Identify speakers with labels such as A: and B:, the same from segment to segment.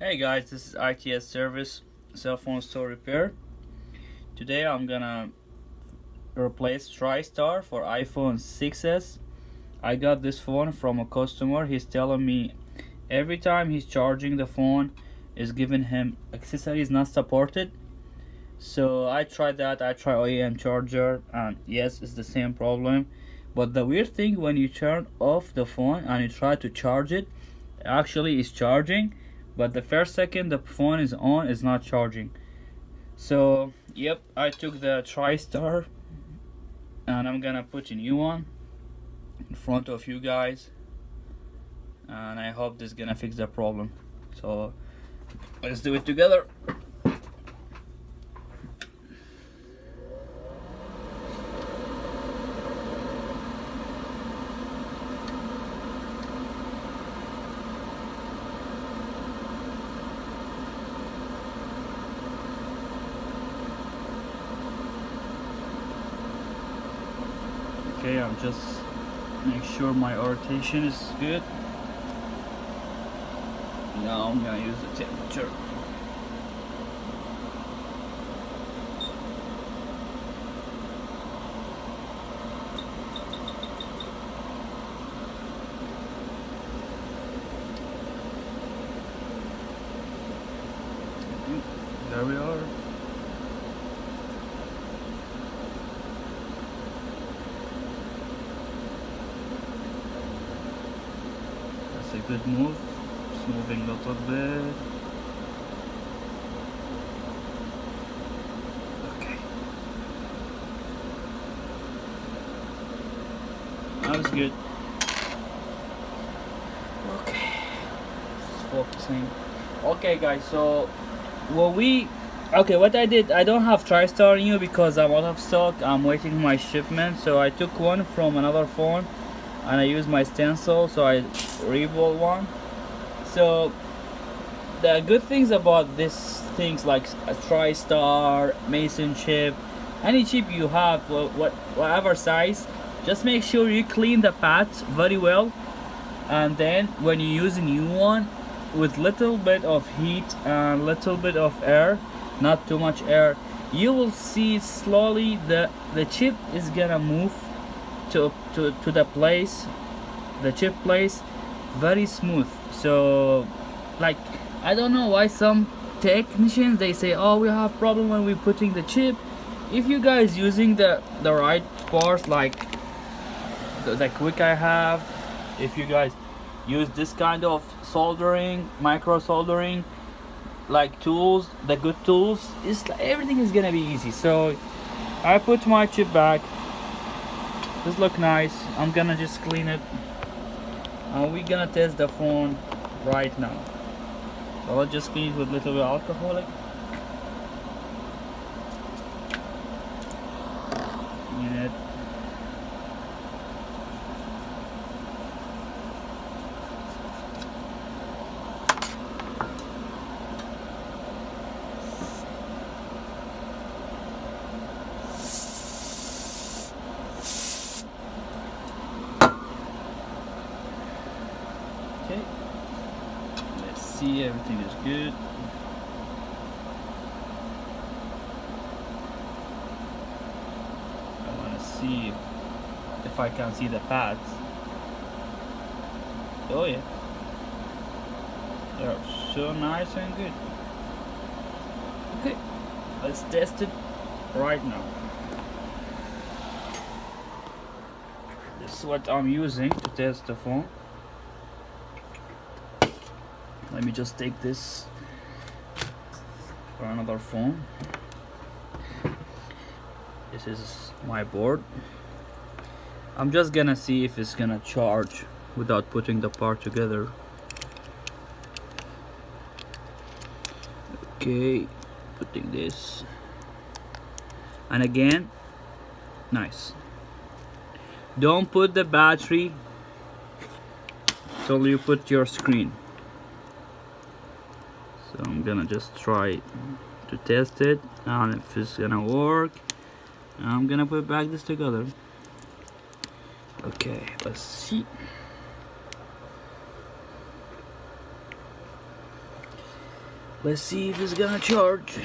A: Hey guys, this is ITS Service Cell Phone Store Repair. Today I'm gonna replace Tristar for iPhone 6s. I got this phone from a customer. He's telling me every time he's charging the phone is giving him accessories not supported. So I tried that. I tried OEM charger, and yes, it's the same problem. But the weird thing, when you turn off the phone and you try to charge it, actually it's charging, but the first second the phone is on, is not charging. So yep, I took the Tristar and I'm gonna put a new one in front of you guys, and I hope this is gonna fix the problem. So let's do it together. Okay, I'm just make sure my rotation is good. Now I'm gonna use the temperature. There we are. That's a good move. Just moving a little bit. Okay. That was good. Okay. Just focusing. Okay guys, so what I did, I don't have TriStar new because I'm out of stock. I'm waiting for my shipment. So I took one from another phone and I used my stencil, so I rebuilt one. So the good things about this things like a TriStar, Mason chip, any chip you have, whatever size, just make sure you clean the pads very well, and then when you use a new one, with little bit of heat and little bit of air, not too much air, you will see slowly the chip is gonna move to the place, the chip place, very smooth. So like, I don't know why some technicians they say, oh, we have problem when we putting the chip. If you guys using the right parts, like the quick I have, if you guys use this kind of soldering, micro soldering, like tools, the good tools, everything is gonna be easy. So I put my chip back. This look nice. I'm gonna just clean it, and we're gonna test the phone right now. So I'll just clean it with a little bit of alcoholic. Clean it. Okay, let's see, everything is good. I want to see if I can see the pads. Oh yeah, they're so nice and good. Okay, let's test it right now. This is what I'm using to test the phone. Let me just take this for another phone. This is my board. I'm just gonna see if it's gonna charge without putting the part together. Okay, putting this, and again, nice. Don't put the battery till you put your screen. So I'm gonna just try to test it, and if it's gonna work, I'm gonna put back this together. Okay, let's see. Let's see if it's gonna charge.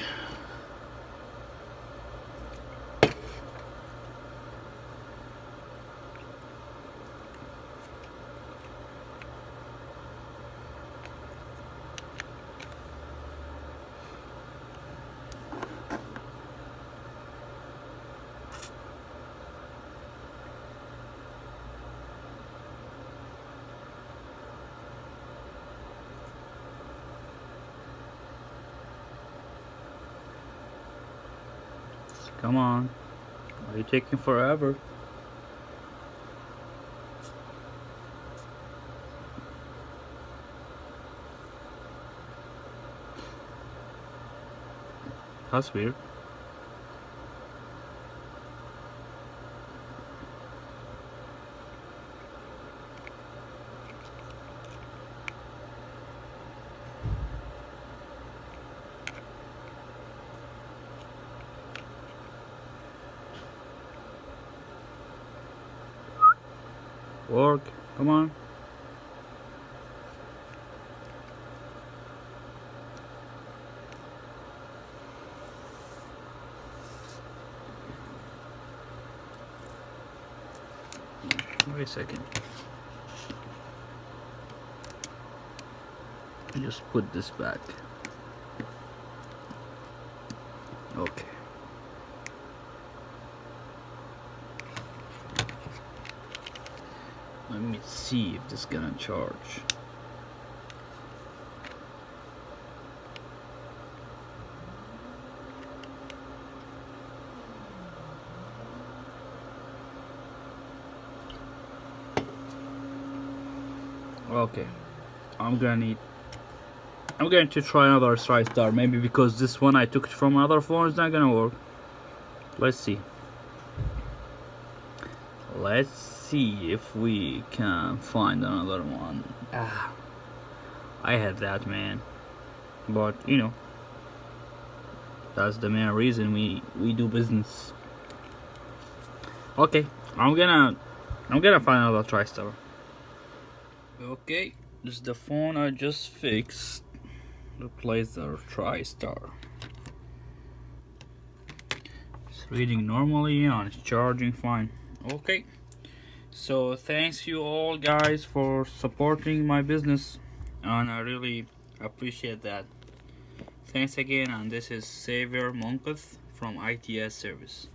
A: Come on. Why are you taking forever? That's weird. Work. Come on. Wait a second. Just put this back. Okay. Let me see if this is gonna charge. Okay, I'm going to try another Tristar, maybe because this one I took it from another phone is not gonna work. Let's see. Let's see if we can find another one. I have that, man, but you know, that's the main reason we do business. Okay, I'm gonna find another Tristar. Okay, this is the phone I just fixed. Replace the Tristar. It's reading normally and it's charging fine. Okay, so thanks you all guys for supporting my business, and I really appreciate that. Thanks again, and this is Xavier Monketh from ITS Service.